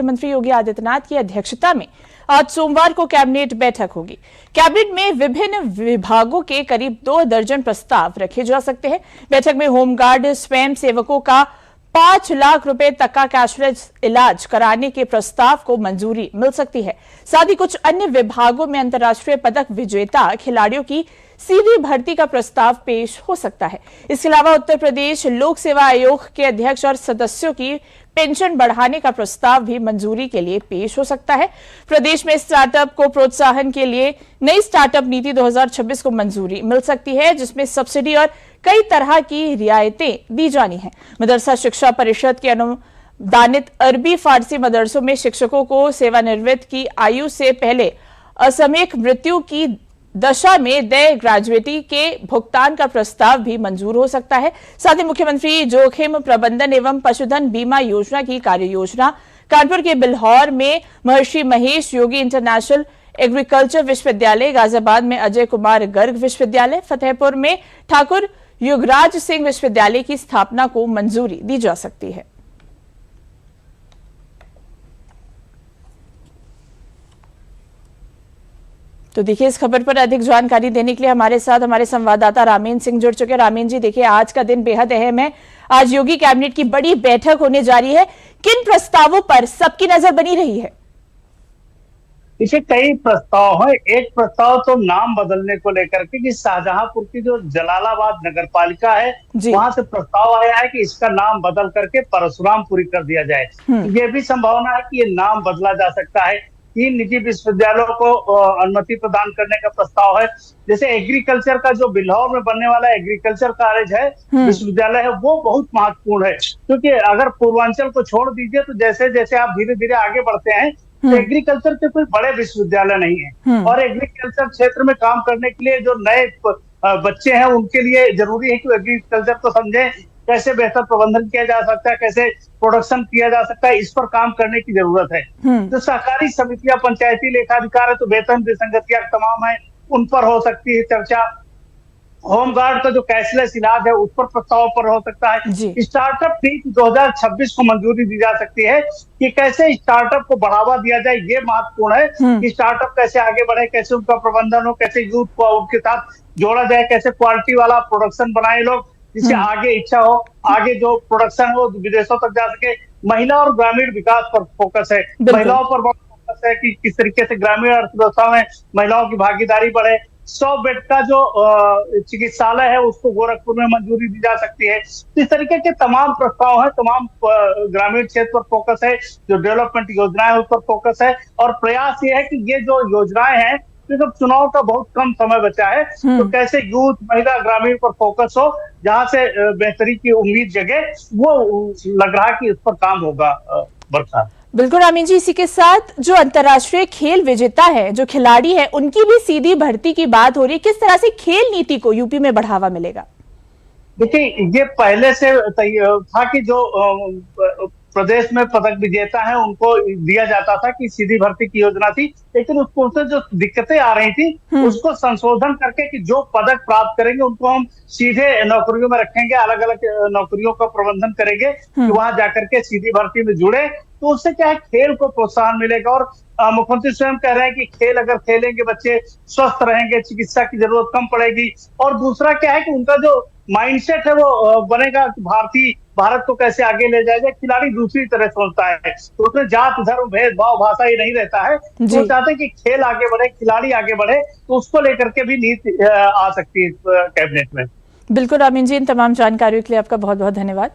मुख्यमंत्री योगी आदित्यनाथ की अध्यक्षता में आज सोमवार को कैबिनेट बैठक होगी। कैबिनेट में विभिन्न विभागों के करीब 2 दर्जन प्रस्ताव रखे जा सकते हैं। बैठक में होमगार्ड स्वयं सेवकों का 5 लाख रुपए तक का कैशलेस इलाज कराने के प्रस्ताव को मंजूरी मिल सकती है। साथ ही कुछ अन्य विभागों में अंतर्राष्ट्रीय पदक विजेता खिलाड़ियों की सीधी भर्ती का प्रस्ताव पेश हो सकता है। इसके अलावा उत्तर प्रदेश लोक सेवा आयोग के अध्यक्ष और सदस्यों की पेंशन बढ़ाने का प्रस्ताव भी मंजूरी के लिए पेश हो सकता है। प्रदेश में स्टार्टअप को प्रोत्साहन के लिए नई स्टार्टअप नीति 2026 को मंजूरी मिल सकती है, जिसमें सब्सिडी और कई तरह की रियायतें दी जानी है। मदरसा शिक्षा परिषद के अनुदानित अरबी फारसी मदरसों में शिक्षकों को सेवानिवृत्त की आयु से पहले असामयिक मृत्यु की दशा में देय ग्रेजुएटी के भुगतान का प्रस्ताव भी मंजूर हो सकता है। साथ ही मुख्यमंत्री जोखिम प्रबंधन एवं पशुधन बीमा योजना की कार्य योजना, कानपुर के बिल्हौर में महर्षि महेश योगी इंटरनेशनल एग्रीकल्चर विश्वविद्यालय, गाजियाबाद में अजय कुमार गर्ग विश्वविद्यालय, फतेहपुर में ठाकुर युगराज सिंह विश्वविद्यालय की स्थापना को मंजूरी दी जा सकती है। तो देखिए, इस खबर पर अधिक जानकारी देने के लिए हमारे साथ हमारे संवाददाता रामीन सिंह जुड़ चुके हैं। रामीन जी, देखिए, आज का दिन बेहद अहम है। आज योगी कैबिनेट की बड़ी बैठक होने जा रही है। किन प्रस्तावों पर सबकी नजर बनी रही है? इसे कई प्रस्ताव है। एक प्रस्ताव तो नाम बदलने को लेकर के कि शाहजहांपुर की जो जलालाबाद नगर पालिका है, वहां से प्रस्ताव आया है कि इसका नाम बदल करके परशुरामपुरी कर दिया जाए। ये भी संभावना है कि ये नाम बदला जा सकता है। 3 निजी विश्वविद्यालयों को अनुमति प्रदान करने का प्रस्ताव है। जैसे एग्रीकल्चर का जो बिल्हौर में बनने वाला एग्रीकल्चर कॉलेज है, विश्वविद्यालय है, वो बहुत महत्वपूर्ण है, क्योंकि अगर पूर्वांचल को छोड़ दीजिए तो जैसे जैसे आप धीरे धीरे आगे बढ़ते हैं तो एग्रीकल्चर के कोई बड़े विश्वविद्यालय नहीं है। और एग्रीकल्चर क्षेत्र में काम करने के लिए जो नए बच्चे हैं उनके लिए जरूरी है कि एग्रीकल्चर को समझें, कैसे बेहतर प्रबंधन किया जा सकता है, कैसे प्रोडक्शन किया जा सकता है, इस पर काम करने की जरूरत है। जो सहकारी समितियां, पंचायती लेखाधिकार है, तो वेतन विसंगतियां तमाम है, उन पर हो सकती है चर्चा। होमगार्ड का जो कैशलेस इलाज है, उस पर प्रस्ताव पर हो सकता है। स्टार्टअप नीति 2026 को मंजूरी दी जा सकती है कि कैसे स्टार्टअप को बढ़ावा दिया जाए। ये महत्वपूर्ण है कि स्टार्टअप कैसे आगे बढ़े, कैसे उनका प्रबंधन हो, कैसे यूथ को उनके साथ जोड़ा जाए, कैसे क्वालिटी वाला प्रोडक्शन बनाए लोग, जिससे आगे इच्छा हो, आगे जो प्रोडक्शन हो विदेशों तक जा सके। महिला और ग्रामीण विकास पर फोकस है। महिलाओं पर फोकस है कि किस तरीके से ग्रामीण अर्थव्यवस्था में महिलाओं की भागीदारी बढ़े। 100 बेड का जो चिकित्सालय है, उसको गोरखपुर में मंजूरी दी जा सकती है। इस तरीके के तमाम प्रस्ताव हैं। तमाम ग्रामीण क्षेत्र पर फोकस है। जो डेवलपमेंट योजनाएं उस पर फोकस है। और प्रयास ये है कि ये जो योजनाएं हैं, जब चुनाव का बहुत कम समय बचा है, तो कैसे यूथ, महिला, ग्रामीण पर फोकस हो, जहां से बेहतरी की उम्मीद जगे, वो लग रहा है कि इस पर काम होगा। बरसा बिल्कुल रामीन जी, इसी के साथ जो अंतर्राष्ट्रीय खेल विजेता है, जो खिलाड़ी है, उनकी भी सीधी भर्ती की बात हो रही है। किस तरह से खेल नीति को यूपी में बढ़ावा मिलेगा? देखिए, ये पहले से था कि जो प्रदेश में पदक विजेता है उनको दिया जाता था कि सीधी भर्ती की योजना थी, लेकिन उसको उससे जो दिक्कतें आ रही थी उसको संशोधन करके कि जो पदक प्राप्त करेंगे उनको हम सीधे नौकरियों में रखेंगे, अलग अलग नौकरियों का प्रबंधन करेंगे कि वहां जाकर के सीधी भर्ती में जुड़े। तो उससे क्या है, खेल को प्रोत्साहन मिलेगा। और मुख्यमंत्री स्वयं कह रहे हैं कि खेल अगर खेलेंगे बच्चे स्वस्थ रहेंगे, चिकित्सा की जरूरत कम पड़ेगी। और दूसरा क्या है कि उनका जो माइंडसेट है वो बनेगा कि भारत को कैसे आगे ले जाएगा। खिलाड़ी दूसरी तरह सोचता है, तो उसमें जात, धर्म, भेदभाव, भाषा ही नहीं रहता है। वो चाहते हैं कि खेल आगे बढ़े, खिलाड़ी आगे बढ़े, तो उसको लेकर के भी नीति आ सकती है कैबिनेट में। बिल्कुल रामीन जी, इन तमाम जानकारियों के लिए आपका बहुत बहुत धन्यवाद।